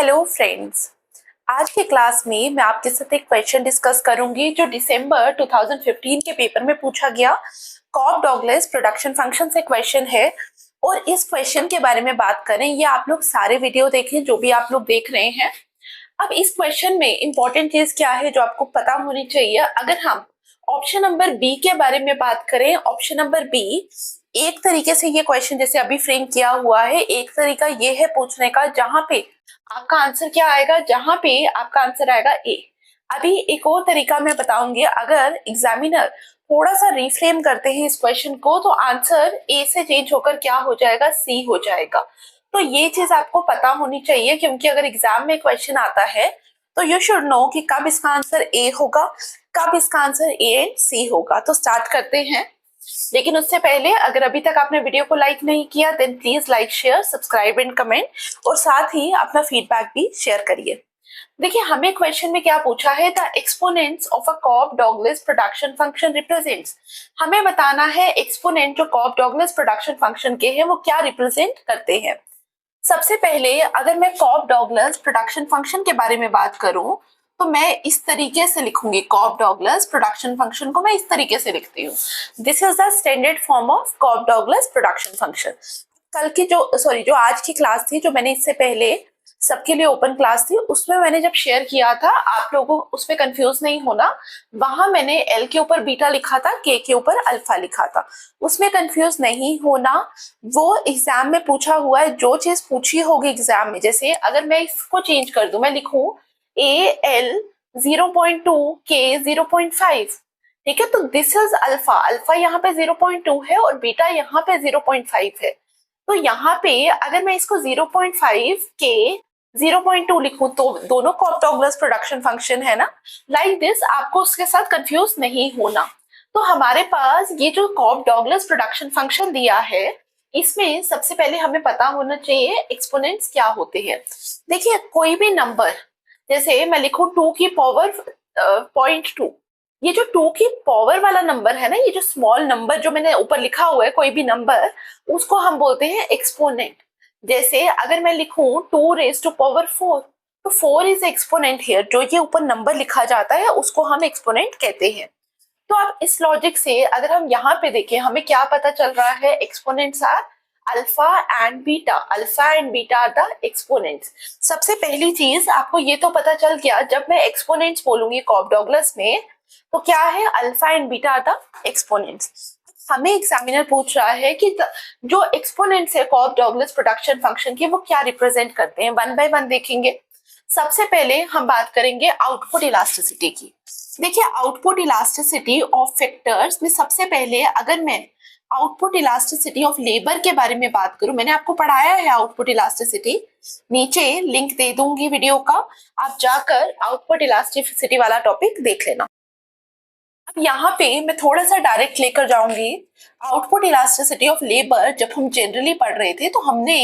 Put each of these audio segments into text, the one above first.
Hello friends. आज की class में मैं आपके साथ एक क्वेश्चन डिस्कस करूंगी जो दिसंबर 2015 के पेपर में पूछा गया। कॉब डॉगलेस प्रोडक्शन फंक्शन से क्वेश्चन है और इस क्वेश्चन के बारे में बात करें, ये आप लोग सारे वीडियो देखें जो भी आप लोग देख रहे हैं। अब इस क्वेश्चन में इंपॉर्टेंट चीज क्या है जो आपको पता होनी चाहिए। अगर हम ऑप्शन नंबर बी के बारे में बात करें, ऑप्शन नंबर बी एक तरीके से ये क्वेश्चन जैसे अभी फ्रेम किया हुआ है, एक तरीका ये है पूछने का जहां पे आपका आंसर क्या आएगा, जहां पे आपका आंसर आएगा ए। अभी एक और तरीका मैं बताऊंगी, अगर एग्जामिनर थोड़ा सा रिफ्रेम करते हैं इस क्वेश्चन को तो आंसर ए से चेंज होकर क्या हो जाएगा, सी हो जाएगा। तो ये चीज आपको पता होनी चाहिए क्योंकि अगर एग्जाम में क्वेश्चन आता है तो यू शुड नो कि कब इसका आंसर ए होगा, कब इसका आंसर ए एंड सी होगा। तो स्टार्ट करते हैं, लेकिन उससे पहले अगर अभी तक आपने वीडियो को लाइक नहीं किया then please like, share, subscribe and comment और साथ ही अपना फीडबैक भी शेयर करिए। देखिए हमें क्वेश्चन में क्या पूछा है, the exponents of a Cobb Douglas production function represents. हमें बताना है एक्सपोनेंट जो कॉब डॉगलेस प्रोडक्शन फंक्शन के हैं वो क्या रिप्रेजेंट करते हैं। सबसे पहले अगर मैं कॉब डॉगलेस प्रोडक्शन फंक्शन के बारे में बात करूं तो मैं इस तरीके से लिखूंगी। कॉब डॉगलेस प्रोडक्शन फंक्शन को मैं इस तरीके से लिखती हूँ। This is the standard form of Cobb Douglas production function. कल की जो आज की क्लास थी, जो मैंने इससे पहले सबके लिए ओपन क्लास थी, उसमें मैंने जब शेयर किया था, आप लोगों को उसमें कंफ्यूज नहीं होना। वहां मैंने एल के ऊपर बीटा लिखा था, के ऊपर अल्फा लिखा था, उसमें कंफ्यूज नहीं होना। वो एग्जाम में पूछा हुआ है, जो चीज पूछी होगी एग्जाम में। जैसे अगर मैं इसको चेंज कर दूं, मैं लिखूं ए एल 0.2 के 0.5, ठीक है। तो दिस इज अल्फा, अल्फा यहाँ पे 0.2 है और बीटा यहाँ पे 0.5 है। तो यहाँ पे अगर मैं इसको 0.5 के 0.2 लिखूं तो दोनों कॉब डॉगलेस प्रोडक्शन फंक्शन है ना, लाइक दिस। आपको उसके साथ कंफ्यूज नहीं होना। तो हमारे पास ये जो कॉब डॉगलेस प्रोडक्शन फंक्शन दिया है, इसमें सबसे पहले हमें पता होना चाहिए एक्सपोनेंट्स क्या होते हैं। देखिए कोई भी नंबर, जैसे मैं लिखूं 2 की पावर 0.2, ये जो 2 की पावर वाला नंबर है ना, ये जो स्मॉल नंबर जो मैंने ऊपर लिखा हुआ है कोई भी नंबर, उसको हम बोलते हैं एक्सपोनेंट। जैसे अगर मैं लिखूं 2 रेज टू पावर 4, तो 4 इज एक्सपोनेंट हियर। जो ये ऊपर नंबर लिखा जाता है उसको हम एक्सपोनेंट कहते हैं। तो अब इस लॉजिक से अगर हम यहाँ पे देखें, हमें क्या पता चल रहा है, exponents are alpha and beta. Alpha and beta are the exponents. सबसे पहली चीज आपको ये तो पता चल गया, जब मैं एक्सपोनेंट्स बोलूंगी कॉब डॉगलेस में तो क्या है, alpha and beta are the exponents. हमें एग्जामिनर पूछ रहा है कि जो एक्सपोनेंट्स है कॉब डॉगलेस प्रोडक्शन फंक्शन के वो क्या रिप्रेजेंट करते हैं। वन बाय वन देखेंगे। सबसे पहले हम बात करेंगे आउटपुट इलास्टिसिटी की। देखिए आउटपुट इलास्टिसिटी ऑफ फैक्टर्स में सबसे पहले अगर मैं आउटपुट इलास्टिसिटी ऑफ लेबर के बारे में बात करूं, मैंने आपको पढ़ाया है आउटपुट इलास्टिसिटी, नीचे लिंक दे दूंगी वीडियो का, आप जाकर आउटपुट इलास्टिसिटी वाला टॉपिक देख लेना। अब यहाँ पे मैं थोड़ा सा डायरेक्ट लेकर जाऊंगी। आउटपुट इलास्टिसिटी ऑफ लेबर जब हम जनरली पढ़ रहे थे तो हमने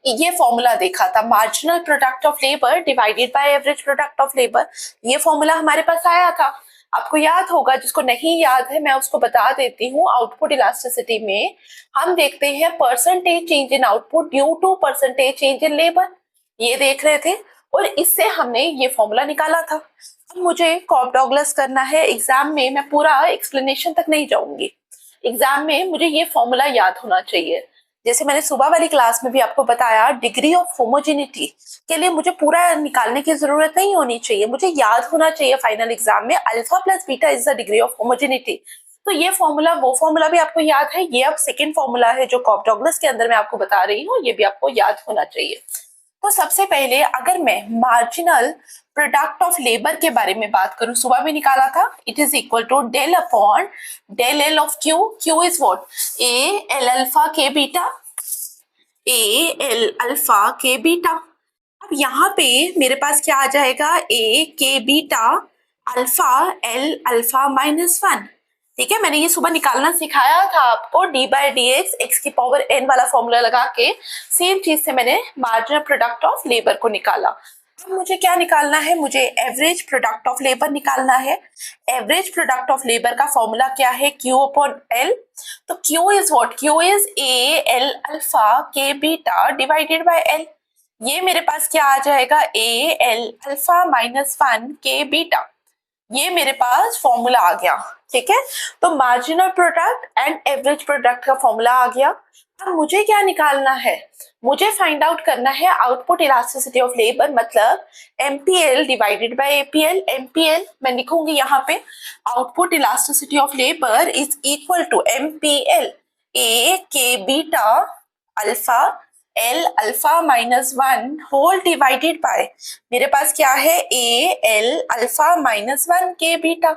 ये फॉर्मूला देखा था, marginal product of labour divided by average product of labour. ये फॉर्मूला हमारे पास आया था, आपको याद होगा। जिसको नहीं याद है मैं उसको बता देती हूँ। आउटपुट इलास्टिसिटी में हम देखते हैं percentage change in output due to percentage change in labour, ये देख रहे थे और इससे हमने ये फॉर्मूला निकाला था। अब मुझे कॉब डॉगलेस करना है एग्जाम में, मैं पूरा एक्सप्लेनेशन तक नहीं जाऊंगी। एग्जाम में मुझे ये फॉर्मूला याद होना चाहिए। जैसे मैंने सुबह वाली क्लास में भी आपको बताया, डिग्री ऑफ होमोजेनिटी के लिए मुझे पूरा निकालने की जरूरत नहीं होनी चाहिए, मुझे याद होना चाहिए फाइनल एग्जाम में alpha plus beta is the degree of homogeneity. तो ये फॉर्मूला, वो फॉर्मूला भी आपको याद है। ये अब सेकेंड फॉर्मूला है जो कॉब डॉगलेस के अंदर मैं आपको बता रही हूँ, ये भी आपको याद होना चाहिए। तो सबसे पहले अगर मैं मार्जिनल प्रोडक्ट ऑफ लेबर के बारे में बात करूं, सुबह में निकाला था, it is equal to del upon del L of Q. Q is what, A L alpha K beta, A L alpha K beta. अब यहाँ पे मेरे पास क्या आ जाएगा, ए K beta alpha L alpha -1। ठीक है, मैंने ये सुबह निकालना सिखाया था आपको, डी बाई डी एक्स की पावर एन वाला फॉर्मूला लगा के। सेम चीज से मैंने मार्जिनल प्रोडक्ट ऑफ लेबर को निकाला। अब मुझे क्या निकालना है, मुझे एवरेज प्रोडक्ट ऑफ लेबर निकालना है। एवरेज प्रोडक्ट ऑफ लेबर का फॉर्मूला क्या है, क्यू अपॉन एल। तो Q is what, Q is a L alpha K beta divided by L. ये मेरे पास क्या आ जाएगा, ए L alpha minus 1 K beta, ये मेरे पास फॉर्मूला आ गया। ठीक है, तो marginal product and average product का फॉर्मूला आ गया। अब मुझे क्या निकालना है, मुझे फाइंड आउट करना है आउटपुट इलास्टिसिटी ऑफ लेबर, मतलब MPL divided by APL. MPL मैं लिखूंगी यहाँ पे, output elasticity of labour is equal to MPL A K beta alpha L alpha minus 1 whole divided by, मेरे पास क्या है, ए L alpha minus 1 K beta.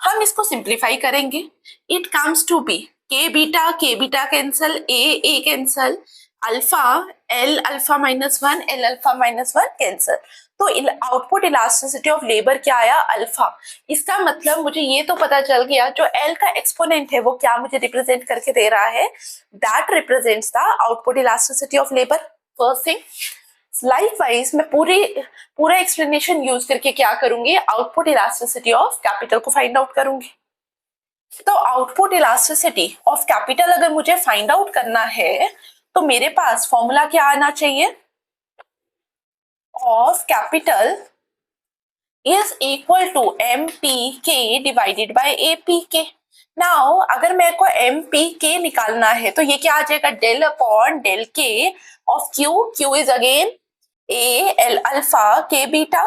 हम इसको सिंप्लीफाई करेंगे, it comes to be K beta cancel, A cancel, alpha L alpha minus 1 L alpha minus 1 cancel. तो output elasticity of labour क्या आया, अल्फा। इसका मतलब मुझे ये तो पता चल गया जो एल का एक्सपोनेंट है वो क्या मुझे रिप्रेजेंट करके दे रहा है, that represents the output elasticity of labour. First thing, likewise मैं पूरा एक्सप्लेनेशन यूज करके क्या करूंगी, आउटपुट इलास्टिसिटी ऑफ कैपिटल को फाइंड आउट करूंगी। तो आउटपुट इलास्टिसिटी ऑफ कैपिटल अगर मुझे फाइंड आउट करना है तो मेरे पास फॉर्मूला क्या आना चाहिए, of capital is equal to M P K divided by A P K. Now अगर मेरे को एम पी के निकालना है तो ये क्या आ जाएगा, del upon del K of Q, Q is again A L alpha K beta,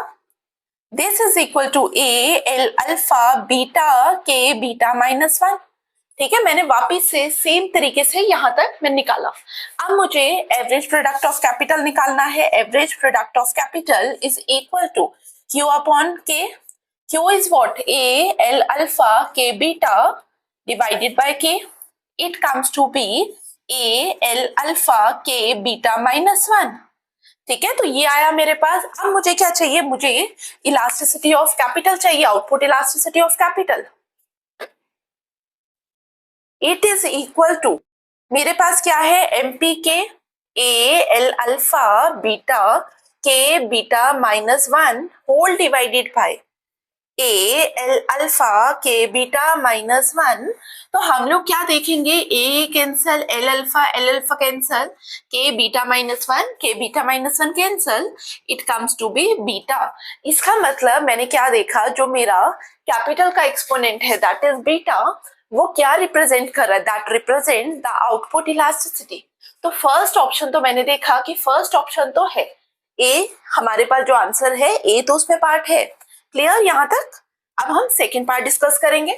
this is equal to A L alpha beta K beta minus 1। ठीक है, मैंने वापिस से सेम तरीके से यहां तक मैं निकाला। अब मुझे एवरेज प्रोडक्ट ऑफ कैपिटल निकालना है। Average product of capital is equal to Q upon K, Q is what, A L alpha K beta divided by K, it comes to be A L alpha K beta minus 1। ठीक है, तो ये आया मेरे पास। अब मुझे क्या चाहिए, मुझे इलास्टिसिटी ऑफ कैपिटल चाहिए, output elasticity of capital. It is equal to, मेरे पास क्या है, MP K A L alpha beta K beta minus 1 whole divided by A L alpha K beta minus 1। तो हम लोग क्या देखेंगे, A cancel, L alpha cancel, K beta minus 1 K beta minus 1 cancel, it comes to be beta. इसका मतलब मैंने क्या देखा, जो मेरा कैपिटल का एक्सपोनेंट है दैट इज बीटा, वो क्या रिप्रेजेंट कर रहा है, that represent the output elasticity. तो फर्स्ट ऑप्शन तो मैंने देखा कि फर्स्ट ऑप्शन तो है ए, हमारे पास जो आंसर है ए तो उसमें पार्ट है। क्लियर यहां तक? अब हम सेकेंड पार्ट डिस्कस करेंगे।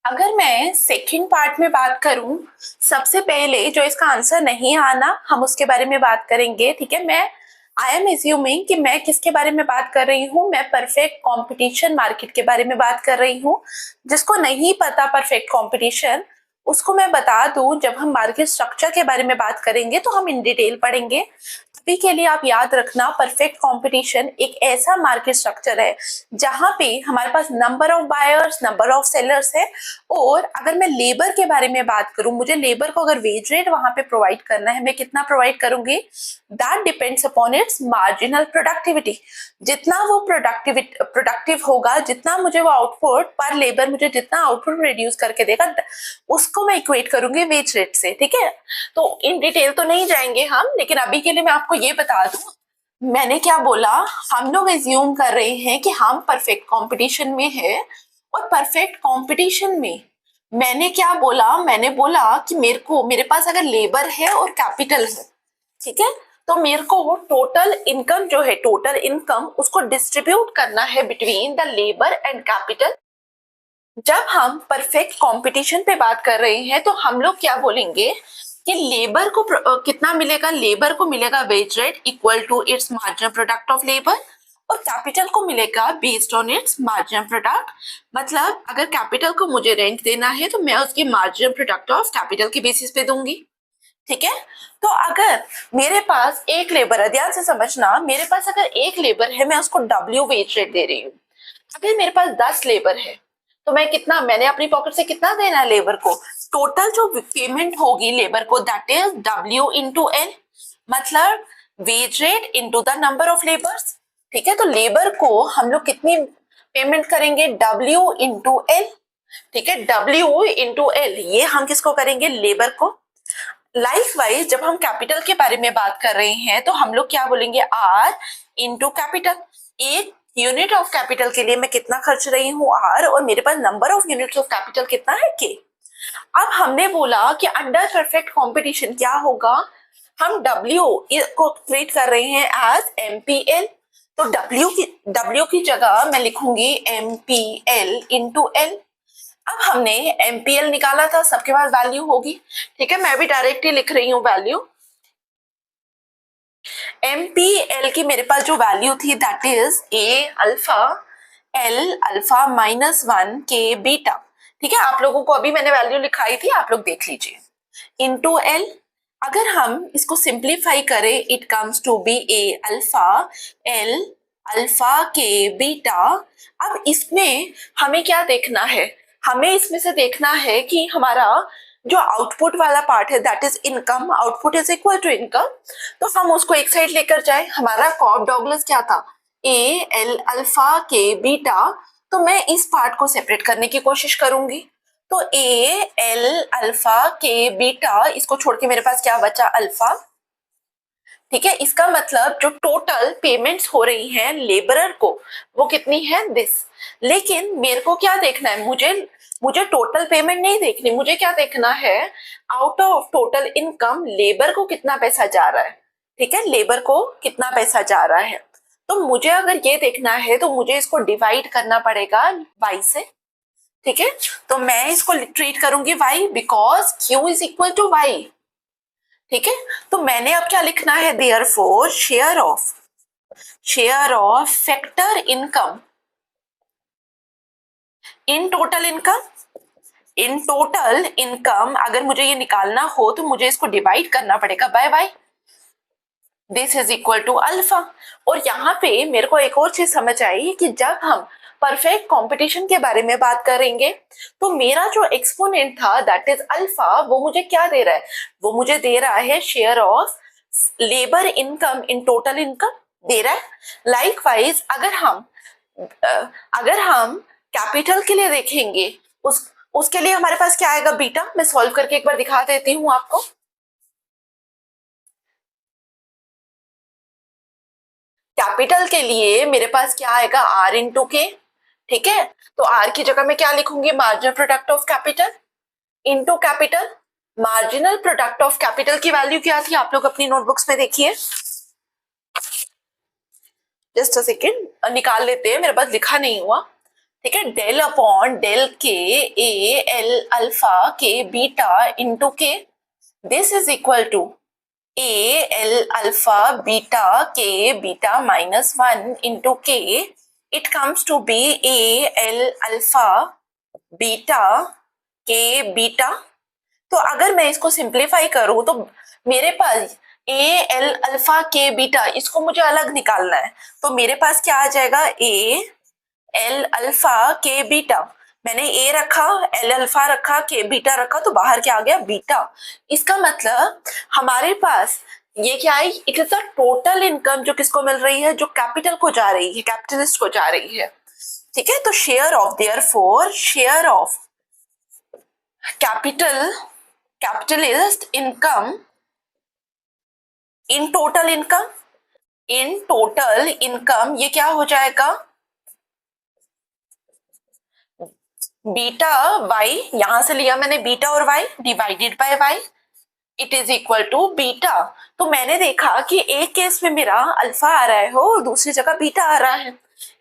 अगर मैं सेकेंड पार्ट में बात करूं, सबसे पहले जो इसका आंसर नहीं आना हम उसके बारे में बात करेंगे। ठीक है, मैं आई एम एज्यूमिंग कि मैं किसके बारे में बात कर रही हूँ, मैं परफेक्ट कंपटीशन मार्केट के बारे में बात कर रही हूँ। जिसको नहीं पता परफेक्ट कंपटीशन, उसको मैं बता दूं, जब हम मार्केट स्ट्रक्चर के बारे में बात करेंगे तो हम इन डिटेल पढ़ेंगे। अभी के लिए आप याद रखना, परफेक्ट कंपटीशन एक ऐसा मार्केट स्ट्रक्चर है जहां पे हमारे पास number of buyers, number of sellers है। और अगर मैं लेबर के बारे में बात करूं, मुझे लेबर को अगर वेज रेट वहां पे प्रोवाइड करना है, मैं कितना प्रोवाइड करूंगी, that depends upon its marginal productivity. जितना वो प्रोडक्टिव होगा, जितना मुझे वो आउटपुट पर लेबर मुझे जितना आउटपुट रिड्यूस करके देगा, उसको मैं इक्वेट करूंगी वेज रेट से। ठीक है, तो इन डिटेल तो नहीं जाएंगे हम, लेकिन अभी के लिए मैं आपको ये बता दूं, मैंने क्या बोला, हम लोग एज्यूम कर रहे हैं कि हम परफेक्ट कंपटीशन में है। और परफेक्ट कंपटीशन में मैंने क्या बोला, मैंने बोला कि मेरे पास अगर लेबर है और कैपिटल है, ठीक है, तो मेरे को टोटल इनकम जो है, टोटल इनकम उसको डिस्ट्रीब्यूट करना है between the labour and capital. जब हम परफेक्ट कंपटीशन पे बात कर रहे हैं तो हम लोग क्या बोलेंगे कि लेबर को कितना मिलेगा, लेबर को मिलेगा wage rate equal to its marginal product of labour, और कैपिटल को मिलेगा based on its marginal product. मतलब अगर कैपिटल को मुझे रेंट देना है तो मैं उसकी मार्जिनल प्रोडक्ट ऑफ कैपिटल के बेसिस पे दूंगी। ठीक है, तो अगर मेरे पास एक लेबर है, ध्यान से समझना, मेरे पास अगर एक लेबर है, मैं उसको W वेज रेट दे रही हूँ। अगर मेरे पास 10 लेबर है तो मैं कितना, मैंने अपनी पॉकेट से कितना देना है लेबर को, टोटल जो पेमेंट होगी लेबर को that is W into L, मतलब wage rate into the number of labours. ठीक है, तो लेबर को हम लोग कितनी पेमेंट करेंगे, W इंटू L। ठीक है, W इंटू एल, ये हम किसको करेंगे, लेबर को। लाइकवाइज जब हम कैपिटल के बारे में बात कर रहे हैं तो हम लोग क्या बोलेंगे, R इंटू कैपिटल। एक यूनिट ऑफ कैपिटल के लिए मैं कितना खर्च रही हूँ, R, और मेरे पास number of units of capital कितना है, K। अब हमने बोला कि अंडर परफेक्ट कंपटीशन क्या होगा, हम W को ट्रीट कर रहे हैं एज MPL, तो W की जगह मैं लिखूंगी MPL इंटू L। अब हमने MPL निकाला था, सबके पास वैल्यू होगी, ठीक है, मैं भी डायरेक्टली लिख रही हूँ वैल्यू। MPL की मेरे पास जो वैल्यू थी that is A alpha L alpha -1 K beta. ठीक है, आप लोगों को अभी मैंने वैल्यू लिखाई थी, आप लोग देख लीजिए, इंटू L। अगर हम इसको सिंप्लीफाई करें, it comes to be A alpha L alpha K beta. अब इसमें हमें क्या देखना है, हमें इसमें से देखना है कि हमारा जो आउटपुट वाला पार्ट है that is income, output is equal to income, तो हम उसको एक साइड लेकर जाए। हमारा कॉब डॉगलेस क्या था, A L alpha K beta, तो मैं इस पार्ट को सेपरेट करने की कोशिश करूंगी। तो A L alpha K beta, इसको छोड़ के मेरे पास क्या बचा, अल्फा। ठीक है, इसका मतलब जो टोटल पेमेंट्स हो रही हैं लेबरर को वो कितनी है, दिस। लेकिन मेरे को क्या देखना है, मुझे टोटल पेमेंट नहीं देखनी, मुझे क्या देखना है, out of total income labour को कितना पैसा जा रहा है। ठीक है, लेबर को कितना पैसा जा रहा है, तो मुझे अगर ये देखना है तो मुझे इसको डिवाइड करना पड़ेगा y से। ठीक है, तो मैं इसको ट्रीट करूंगी y because Q is equal to y। ठीक है, तो मैंने अब क्या लिखना है, therefore share of factor income in total income. In total income अगर मुझे ये निकालना हो तो मुझे इसको डिवाइड करना पड़ेगा by y, this is equal to alpha. और यहाँ पे मेरे को एक और चीज समझ आई कि जब हम परफेक्ट कंपटीशन के बारे में बात करेंगे तो मेरा जो एक्सपोनेंट था दैट इज अल्फा, वो मुझे क्या दे रहा है, वो मुझे दे रहा है share of labour income in total income दे रहा है। लाइकवाइज अगर हम कैपिटल के लिए देखेंगे, उसके लिए हमारे पास क्या आएगा, बीटा। मैं सॉल्व करके एक बार दिखा देती हूँ आपको। कैपिटल के लिए मेरे पास क्या आएगा, R इंटू के। ठीक है, तो R की जगह मैं क्या लिखूंगी, marginal product of capital into capital. Marginal product of capital की वैल्यू क्या थी, आप लोग अपनी नोटबुक्स में देखिए, जस्ट अ सेकेंड निकाल लेते हैं, मेरे पास लिखा नहीं हुआ। ठीक है, del upon del K A L alpha K beta into K, this is equal to A L alpha beta K beta -1 into K, it comes to be A L alpha beta K beta। तो अगर मैं इसको simplify करूं तो मेरे पास A L alpha K beta, इसको मुझे अलग निकालना है, तो मेरे पास क्या आ जाएगा, A L alpha K beta। मैंने A रखा, L अल्फा रखा, K बीटा रखा, तो बाहर क्या आ गया, बीटा। इसका मतलब हमारे पास ये क्या है, it is the total income जो किसको मिल रही है, जो कैपिटल को जा रही है, कैपिटलिस्ट को जा रही है। ठीक है, तो therefore share of capitalist income in total income ये क्या हो जाएगा, बीटा वाई, यहां से लिया मैंने बीटा और Y, divided by Y, it is equal to beta. तो मैंने देखा कि एक केस में मेरा अल्फा आ रहा है और दूसरी जगह बीटा आ रहा है।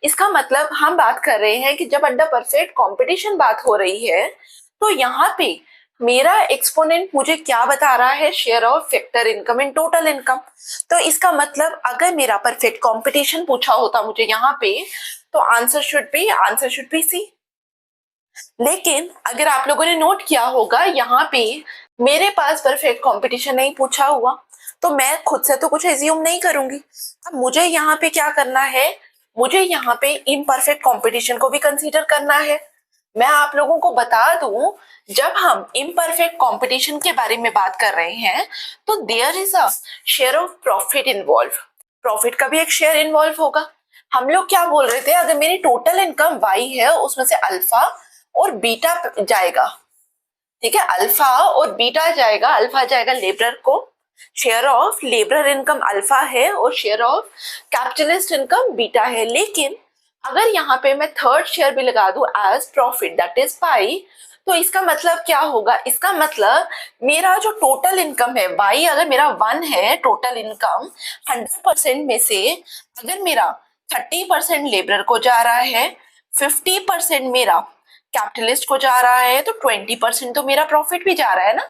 इसका मतलब हम बात कर रहे हैं कि जब अंडर परफेक्ट कंपटीशन बात हो रही है तो यहाँ पे मेरा एक्सपोनेंट मुझे क्या बता रहा है, share of factor income in total income. तो इसका मतलब अगर मेरा परफेक्ट कंपटीशन पूछा होता मुझे यहाँ पे, तो आंसर शुड बी सी। लेकिन अगर आप लोगों ने नोट किया होगा यहाँ पे मेरे पास परफेक्ट कंपटीशन नहीं पूछा हुआ, तो मैं खुद से तो कुछ एज्यूम नहीं करूंगी। अब मुझे यहाँ पे क्या करना है, मुझे यहाँ पे इम्परफेक्ट कंपटीशन को भी कंसीडर करना है। मैं आप लोगों को बता दूं, जब हम इम्परफेक्ट कंपटीशन के बारे में बात कर रहे हैं तो there is a share of profit involve, profit का भी एक शेयर इन्वॉल्व होगा। हम लोग क्या बोल रहे थे, अगर मेरी टोटल इनकम y है उसमें से अल्फा और बीटा जाएगा, ठीक है, अल्फा और बीटा जाएगा, अल्फा जाएगा लेबरर को, share of labourer income alpha है और share of capitalist income beta है। लेकिन अगर यहाँ पे मैं थर्ड शेयर भी लगा दूं एज प्रॉफिट दैट इज पाई, तो इसका मतलब क्या होगा, इसका मतलब मेरा जो टोटल इनकम है वाई, अगर मेरा 1 है टोटल इनकम 100% में से, अगर मेरा 30% लेबरर को जा रहा है, 50% मेरा कैपिटलिस्ट को जा रहा है, तो 20% तो मेरा प्रॉफिट भी जा रहा है ना।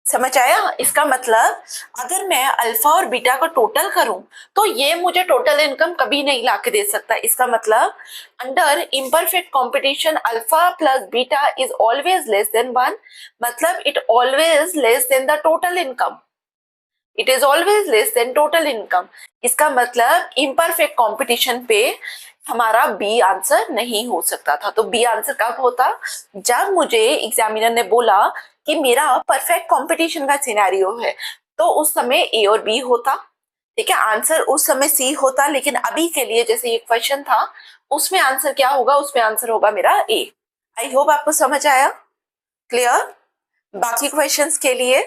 समझ आया? इसका मतलब अगर मैं अल्फा और बीटा को टोटल करूं तो ये मुझे टोटल इनकम कभी नहीं ला के दे सकता। इसका मतलब under imperfect competition alpha plus beta is always less than 1, मतलब it always less than the total income, it is always less than total income. इसका मतलब इम्परफेक्ट कंपटीशन पे हमारा बी आंसर नहीं हो सकता था। तो बी आंसर कब होता, जब मुझे एग्जामिनर ने बोला कि मेरा परफेक्ट कंपटीशन का सिनेरियो है, तो उस समय ए और बी होता, ठीक है, आंसर उस समय सी होता। लेकिन अभी के लिए जैसे ये क्वेश्चन था उसमें आंसर क्या होगा, उसमें आंसर होगा मेरा ए। आई होप आपको समझ आया, क्लियर। बाकी क्वेश्चंस के लिए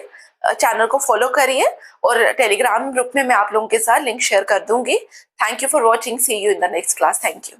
चैनल को फॉलो करिए और टेलीग्राम ग्रुप में मैं आप लोगों के साथ लिंक शेयर कर दूंगी। Thank you for watching, see you in the next class, thank you.